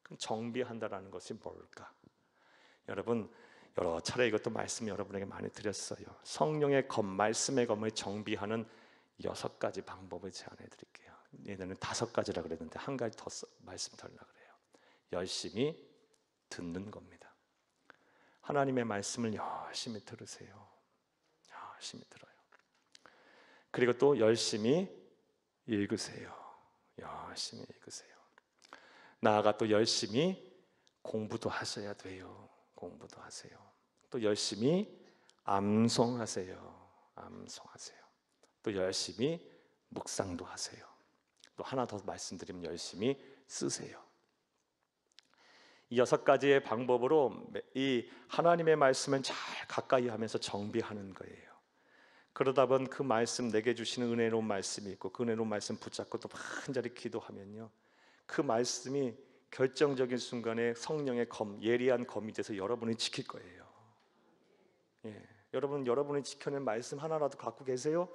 그럼 정비한다라는 것이 뭘까? 여러분, 여러 차례 이것도 말씀 여러분에게 많이 드렸어요. 성령의 검, 말씀의 검을 정비하는 6가지 방법을 제안해 드릴게요. 예전에는 5가지라 그랬는데 한 가지 더 말씀드리려고 그래요. 열심히 듣는 겁니다. 하나님의 말씀을 열심히 들으세요. 열심히 들어요. 그리고 또 열심히 읽으세요. 열심히 읽으세요. 나아가 또 열심히 공부도 하셔야 돼요. 공부도 하세요. 또 열심히 암송하세요. 암송하세요. 또 열심히 묵상도 하세요. 또 하나 더 말씀드리면 열심히 쓰세요. 이 6가지의 방법으로 이 하나님의 말씀을 잘 가까이 하면서 정비하는 거예요. 그러다 보면 그 말씀, 내게 주시는 은혜로운 말씀이 있고 그 은혜로운 말씀 붙잡고 또 한자리 기도하면요, 그 말씀이 결정적인 순간에 성령의 검, 예리한 검이 돼서 여러분이 지킬 거예요. 여러분이 지켜낸 말씀 하나라도 갖고 계세요?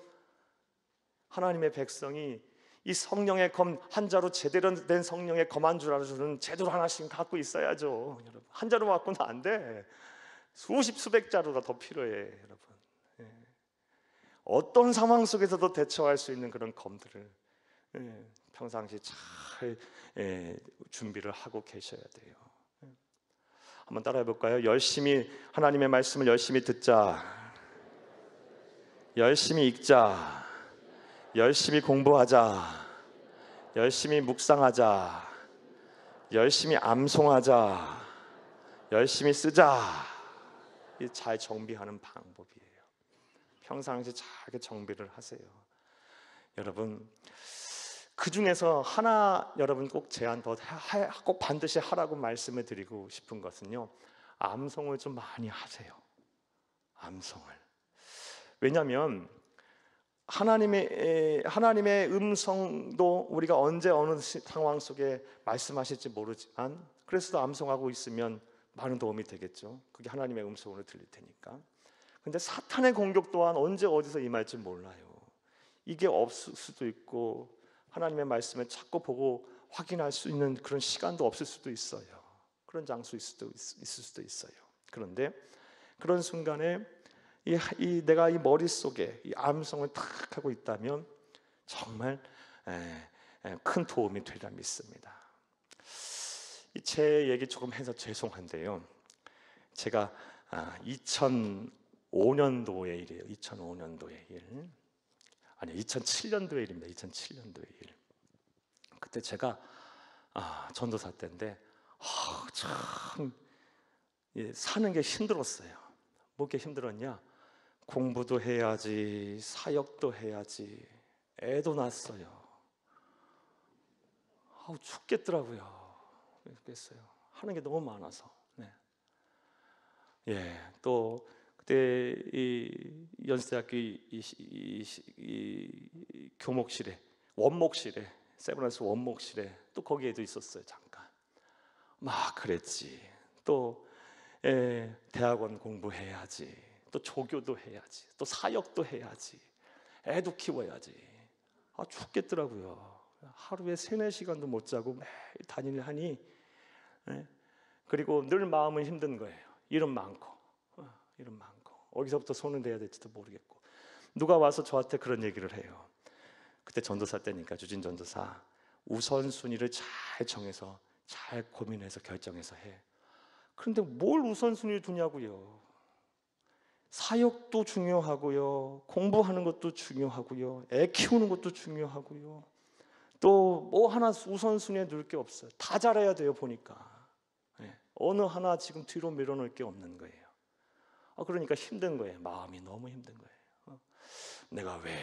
하나님의 백성이 이 성령의 검, 한자로 제대로 된 성령의 검 한 줄 알아주는 제대로 하나씩 갖고 있어야죠. 여러분, 한 자로 갖고는 안 돼. 수십 수백 자루가 더 필요해, 여러분. 어떤 상황 속에서도 대처할 수 있는 그런 검들을 평상시 잘 준비를 하고 계셔야 돼요. 한번 따라해 볼까요? 열심히 하나님의 말씀을 열심히 듣자, 열심히 읽자, 열심히 공부하자, 열심히 묵상하자, 열심히 암송하자, 열심히 쓰자. 이 잘 정비하는 방법이에요. 평상시 잘 정비를 하세요. 여러분, 그 중에서 하나 여러분 꼭 제안 꼭 반드시 하라고 말씀을 드리고 싶은 것은요, 암송을 좀 많이 하세요. 암송을. 왜냐하면 하나님의 음성도 우리가 언제 어느 상황 속에 말씀하실지 모르지만 그래서도 암송하고 있으면 많은 도움이 되겠죠. 그게 하나님의 음성으로 들릴 테니까. 근데 사탄의 공격 또한 언제 어디서 임할지 몰라요. 이게 없을 수도 있고 하나님의 말씀을 찾고 보고 확인할 수 있는 그런 시간도 없을 수도 있어요. 그런 장소일 수도 있을 수도 있어요. 그런데 그런 순간에 내가 이 머릿속에 이 암송을 탁 하고 있다면 정말 큰 도움이 되리라 믿습니다. 제 얘기 조금 해서 죄송한데요, 제가 2005년도의 일이에요. 2005년도의 일. 아니 2007년도의 일입니다. 2007년도의 일. 그때 제가 전도사 때인데 참 사는 게 힘들었어요. 뭐 이렇게 힘들었냐? 공부도 해야지, 사역도 해야지, 애도 낳았어요. 죽겠더라고요. 그랬어요. 하는 게 너무 많아서. 또 그때 이 연세대학교 이 교목실에, 원목실에, 세브란스 원목실에 또 거기에도 있었어요. 잠깐 막 그랬지. 또 대학원 공부해야지, 또 조교도 해야지, 또 사역도 해야지, 애도 키워야지. 죽겠더라고요. 하루에 3-4시간도 못 자고 매일 다니니 그리고 늘 마음은 힘든 거예요. 일은 많고 어디서부터 손을 대야 될지도 모르겠고. 누가 와서 저한테 그런 얘기를 해요. 그때 전도사 때니까 주진 전도사, 우선순위를 잘 정해서 잘 고민해서 결정해서 해. 그런데 뭘 우선순위를 두냐고요. 사역도 중요하고요, 공부하는 것도 중요하고요, 애 키우는 것도 중요하고요. 또 뭐 하나 우선순위에 둘 게 없어요. 다 잘해야 돼요. 보니까 어느 하나 지금 뒤로 밀어놓을 게 없는 거예요. 그러니까 힘든 거예요. 마음이 너무 힘든 거예요. 내가 왜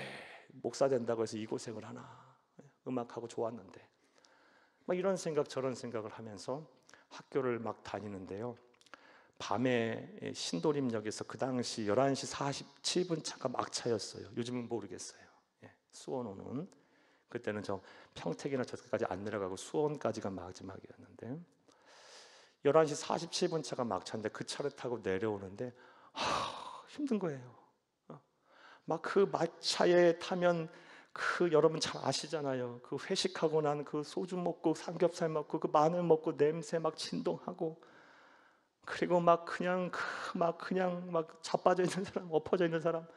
목사 된다고 해서 이 고생을 하나. 음악하고 좋았는데 막 이런 생각 저런 생각을 하면서 학교를 막 다니는데요, 밤에 신도림역에서 그 당시 11시 47분 차가 막차였어요. 요즘은 모르겠어요. 수원 오는. 그때는 저 평택이나 저까지 안 내려가고 수원까지가 마지막이었는데 11시 47분 차가 막차인데 그 차를 타고 내려오는데 힘든 거예요. 막 그 막차에 타면 여러분 잘 아시잖아요. 그 회식하고 난 그 소주 먹고 삼겹살 먹고 그 마늘 먹고 냄새 막 진동하고, 그리고 막 그냥 자빠져 있는 사람, 엎어져 있는 사람,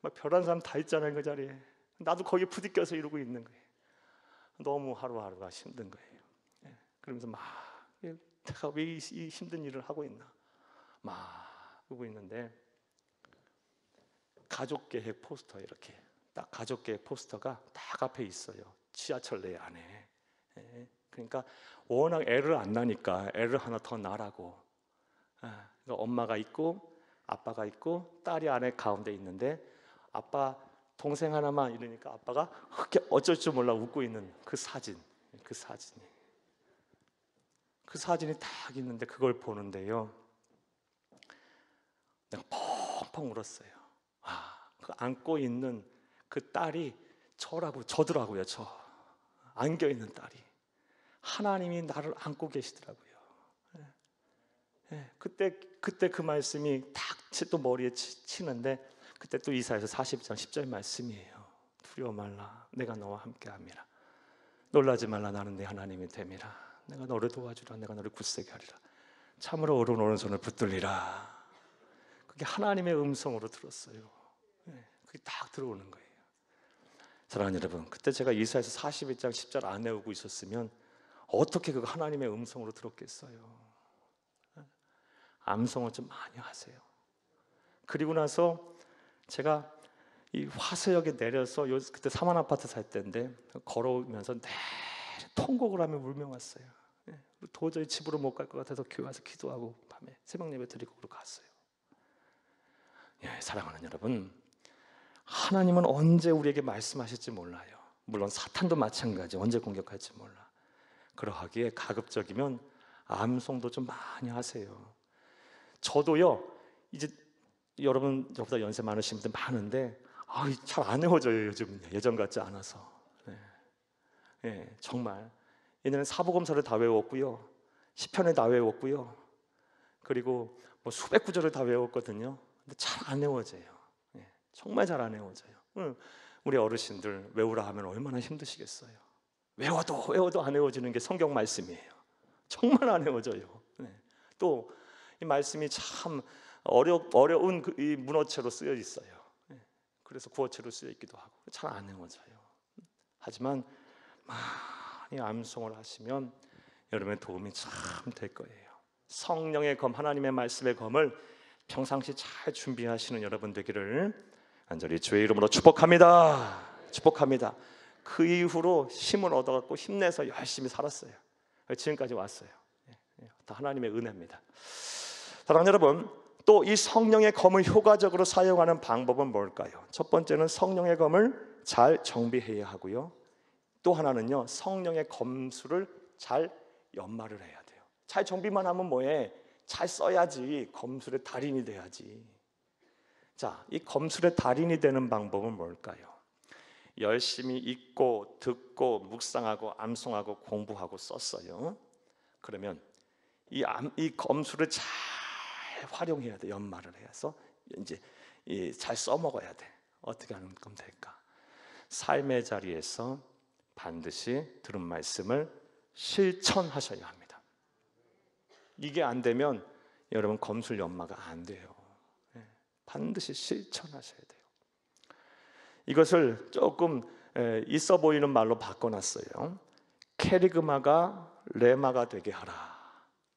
막 별한 사람 다 있잖아요. 그 자리에 나도 거기 부딪혀서 이러고 있는 거예요. 너무 하루하루가 힘든 거예요. 그러면서 막 내가 왜 이 힘든 일을 하고 있나. 막 울고 있는데 가족계획 포스터 이렇게 딱 가족계획 포스터가 딱 앞에 있어요. 지하철 내 안에. 그러니까 워낙 애를 안 낳으니까 애를 하나 더 낳으라고. 그러니까 엄마가 있고 아빠가 있고 딸이 안에 가운데 있는데 아빠 동생 하나만 이러니까 아빠가 흑게 어쩔 줄 몰라 웃고 있는 그 사진이 딱 있는데 그걸 보는데요, 내가 펑펑 울었어요. 그 안고 있는 그 딸이 저더라고요. 저 안겨 있는 딸이 하나님이 나를 안고 계시더라고요. 그때 그 말씀이 탁 또 머리에 치는데 그때 또 이사야서 40장 10절 말씀이에요. 두려워 말라, 내가 너와 함께함이라. 놀라지 말라, 나는 네 하나님이 됨이라. 내가 너를 도와주라, 내가 너를 굳세게 하리라. 참으로 어려운 오른손을 붙들리라. 그게 하나님의 음성으로 들었어요. 그게 딱 들어오는 거예요. 사랑하는 여러분, 그때 제가 이사야서 41장 10절 안 외우고 있었으면 어떻게 그거 하나님의 음성으로 들었겠어요. 암송을 좀 많이 하세요. 그리고 나서 제가 이 화서역에 내려서 그때 사만 아파트 살 때인데 걸어오면서 통곡을 하며 울며 왔어요. 도저히 집으로 못 갈 것 같아서 교회 와서 기도하고 밤에 새벽 예배 드리고 갔어요. 사랑하는 여러분, 하나님은 언제 우리에게 말씀하실지 몰라요. 물론 사탄도 마찬가지, 언제 공격할지 몰라. 그러하기에 가급적이면 암송도 좀 많이 하세요. 저도요, 이제 여러분 저보다 연세 많으신 분들 많은데 잘 안 외워져요. 요즘 예전 같지 않아서. 정말 옛날에는 사복음서를 다 외웠고요, 시편을 다 외웠고요, 그리고 뭐 수백 구절을 다 외웠거든요. 근데 잘 안 외워져요. 정말 잘 안 외워져요. 우리 어르신들 외우라 하면 얼마나 힘드시겠어요. 외워도 안 외워지는 게 성경 말씀이에요. 정말 안 외워져요. 또 이 말씀이 참 어려운 이 문어체로 쓰여 있어요. 그래서 구어체로 쓰여 있기도 하고 잘 안 외워져요. 하지만 많이 암송을 하시면 여러분의 도움이 참 될 거예요. 성령의 검, 하나님의 말씀의 검을 평상시 잘 준비하시는 여러분 되기를 간절히 주의 이름으로 축복합니다. 축복합니다. 그 이후로 힘을 얻어갖고 힘내서 열심히 살았어요. 지금까지 왔어요. 다 하나님의 은혜입니다. 사랑하는 여러분, 또 이 성령의 검을 효과적으로 사용하는 방법은 뭘까요? 첫 번째는 성령의 검을 잘 정비해야 하고요, 또 하나는요, 성령의 검술을 잘 연마를 해야 돼요. 잘 정비만 하면 뭐해? 잘 써야지 검술의 달인이 돼야지. 자, 이 검술의 달인이 되는 방법은 뭘까요? 열심히 읽고 듣고 묵상하고 암송하고 공부하고 썼어요. 그러면 이 검술을 잘 활용해야 돼. 연마를 해서 이제 잘 써먹어야 돼. 어떻게 하는 건 될까? 삶의 자리에서 반드시 들은 말씀을 실천하셔야 합니다. 이게 안 되면 여러분 검술 연마가 안 돼요. 반드시 실천하셔야 돼요. 이것을 조금 있어 보이는 말로 바꿔놨어요. 캐리그마가 레마가 되게 하라.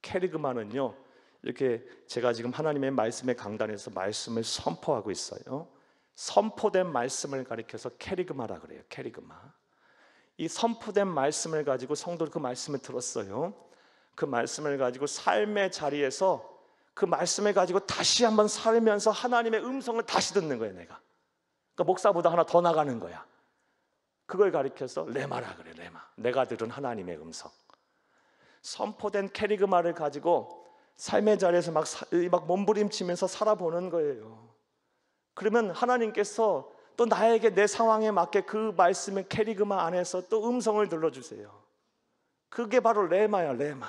캐리그마는요, 이렇게 제가 지금 하나님의 말씀의 강단에서 말씀을 선포하고 있어요. 선포된 말씀을 가리켜서 캐리그마라 그래요. 캐리그마. 이 선포된 말씀을 가지고 성도들 그 말씀을 들었어요. 그 말씀을 가지고 삶의 자리에서 그 말씀을 가지고 다시 한번 살면서 하나님의 음성을 다시 듣는 거예요. 내가 그러니까 목사보다 하나 더 나가는 거야. 그걸 가리켜서 레마라 그래. 레마. 내가 들은 하나님의 음성. 선포된 캐리그마를 가지고 삶의 자리에서 막 몸부림치면서 살아보는 거예요. 그러면 하나님께서 또 나에게 내 상황에 맞게 그 말씀의 캐리그마 안에서 또 음성을 들려주세요. 그게 바로 레마야. 레마.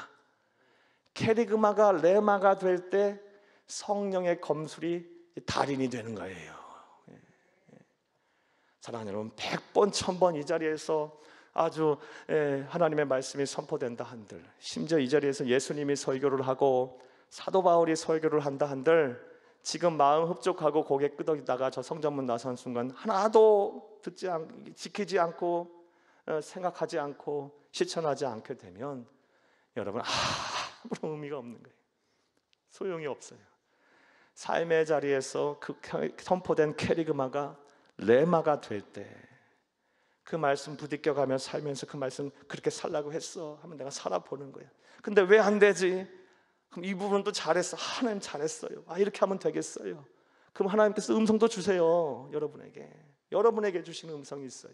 캐리그마가 레마가 될 때 성령의 검술이 달인이 되는 거예요. 사랑하는 여러분, 100번 1000번 이 자리에서 아주 하나님의 말씀이 선포된다 한들, 심지어 이 자리에서 예수님이 설교를 하고 사도 바울이 설교를 한다 한들, 지금 마음 흡족하고 고개 끄덕이다가 저 성전문 나선 순간 하나도 지키지 않고 생각하지 않고 실천하지 않게 되면 여러분 아무런 의미가 없는 거예요. 소용이 없어요. 삶의 자리에서 그 선포된 캐리그마가 레마가 될 때, 그 말씀 부딪혀가며 살면서 그 말씀 그렇게 살라고 했어 하면 내가 살아보는 거야. 근데 왜 안 되지? 그럼 이 부분도 잘했어. 하나님 잘했어요. 이렇게 하면 되겠어요. 그럼 하나님께서 음성도 주세요. 여러분에게 주시는 음성이 있어요.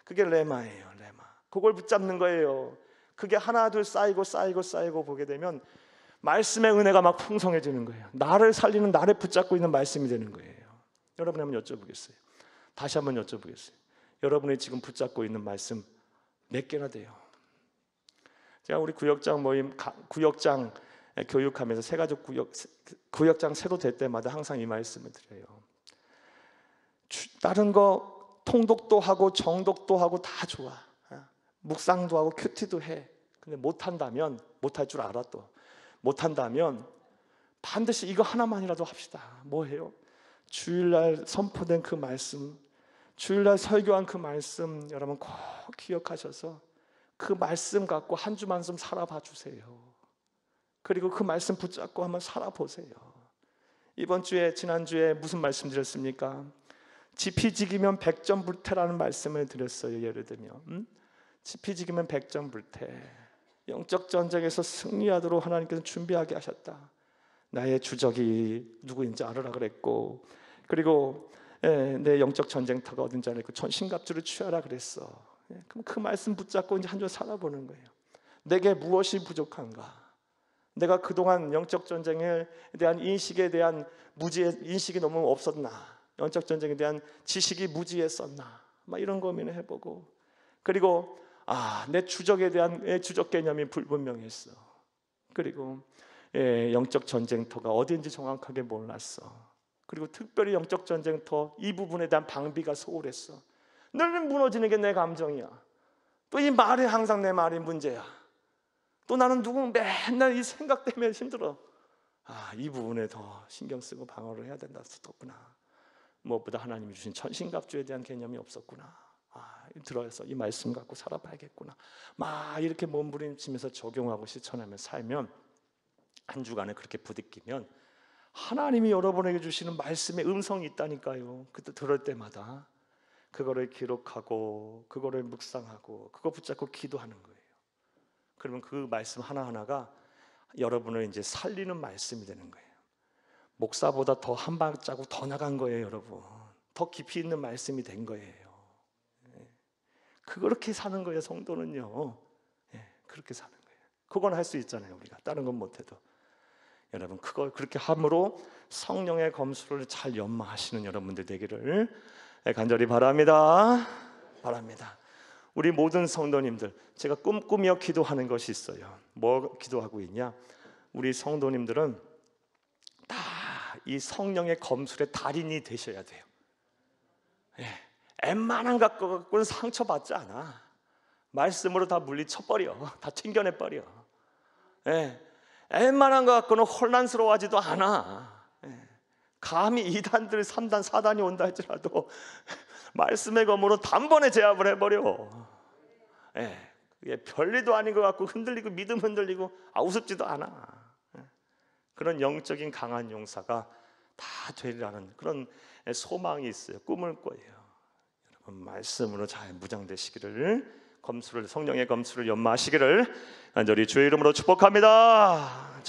그게 레마예요. 레마. 그걸 붙잡는 거예요. 그게 하나 둘 쌓이고 보게 되면 말씀의 은혜가 막 풍성해지는 거예요. 나를 살리는, 나를 붙잡고 있는 말씀이 되는 거예요. 여러분 한번 여쭤보겠어요. 다시 한번 여쭤보겠어요. 여러분이 지금 붙잡고 있는 말씀 몇 개나 돼요? 제가 우리 구역장 모임, 구역장 교육하면서 새가족 구역장 새로 될 때마다 항상 이 말씀을 드려요. 다른 거 통독도 하고 정독도 하고 다 좋아. 묵상도 하고 큐티도 해. 근데 못한다면, 못할 줄 알아 또. 못한다면 반드시 이거 하나만이라도 합시다. 뭐예요? 주일날 선포된 그 말씀, 주일날 설교한 그 말씀 여러분 꼭 기억하셔서 그 말씀 갖고 한 주만 좀 살아봐 주세요. 그리고 그 말씀 붙잡고 한번 살아보세요. 이번 주에, 지난주에 무슨 말씀 드렸습니까? 지피지기면 백전불태라는 말씀을 드렸어요. 예를 들면 지피지기면 백전불태, 영적 전쟁에서 승리하도록 하나님께서 준비하게 하셨다. 나의 주적이 누구인지 알아라 그랬고, 그리고 내 영적 전쟁터가 어딘지 알고 천신갑주를 취하라 그랬어. 그럼 그 말씀 붙잡고 이제 한 주 살아보는 거예요. 내게 무엇이 부족한가? 내가 그동안 영적 전쟁에 대한 인식에 대한 인식이 너무 없었나? 영적 전쟁에 대한 지식이 무지했었나? 막 이런 고민을 해보고, 그리고 내 주적에 대한 주적 개념이 불분명했어. 그리고 영적 전쟁터가 어디인지 정확하게 몰랐어. 그리고 특별히 영적 전쟁터 이 부분에 대한 방비가 소홀했어. 늘 무너지는 게 내 감정이야. 또 이 말이 항상 내 말이 문제야. 또 나는 맨날 이 생각 때문에 힘들어. 이 부분에 더 신경 쓰고 방어를 해야 된다 싶었구나. 무엇보다 하나님이 주신 천신갑주에 대한 개념이 없었구나. 들어서 이 말씀 갖고 살아봐야겠구나. 막 이렇게 몸부림치면서 적용하고 실천하며 살면, 한 주간에 그렇게 부딪히면 하나님이 여러분에게 주시는 말씀의 음성이 있다니까요. 그때 들을 때마다 그거를 기록하고 그거를 묵상하고 그거 붙잡고 기도하는 거예요. 그러면 그 말씀 하나하나가 여러분을 이제 살리는 말씀이 되는 거예요. 목사보다 더 한 발자국 더 나간 거예요, 여러분. 더 깊이 있는 말씀이 된 거예요. 그렇게 사는 거예요, 성도는요. 그렇게 사는 거예요. 그건 할 수 있잖아요, 우리가. 다른 건 못해도. 여러분, 그걸 그렇게 함으로 성령의 검수를 잘 연마하시는 여러분들 되기를 간절히 바랍니다. 우리 모든 성도님들, 제가 꿈꾸며 기도하는 것이 있어요. 뭐 기도하고 있냐? 우리 성도님들은 다 이 성령의 검술의 달인이 되셔야 돼요. 웬만한 것 갖고는 상처받지 않아. 말씀으로 다 물리쳐버려. 다 튕겨내버려. 웬만한 것 갖고는 혼란스러워하지도 않아. 감히 2단들 3단 4단이 온다 할지라도 말씀의 검으로 단번에 제압을 해버려. 별일도 아닌 것 같고 흔들리고 믿음 흔들리고 우습지도 않아. 그런 영적인 강한 용사가 다 되리라는 그런 소망이 있어요. 꿈을 꿔요. 여러분, 말씀으로 잘 무장되시기를, 성령의 검수를 연마하시기를 간절히 주의 이름으로 축복합니다.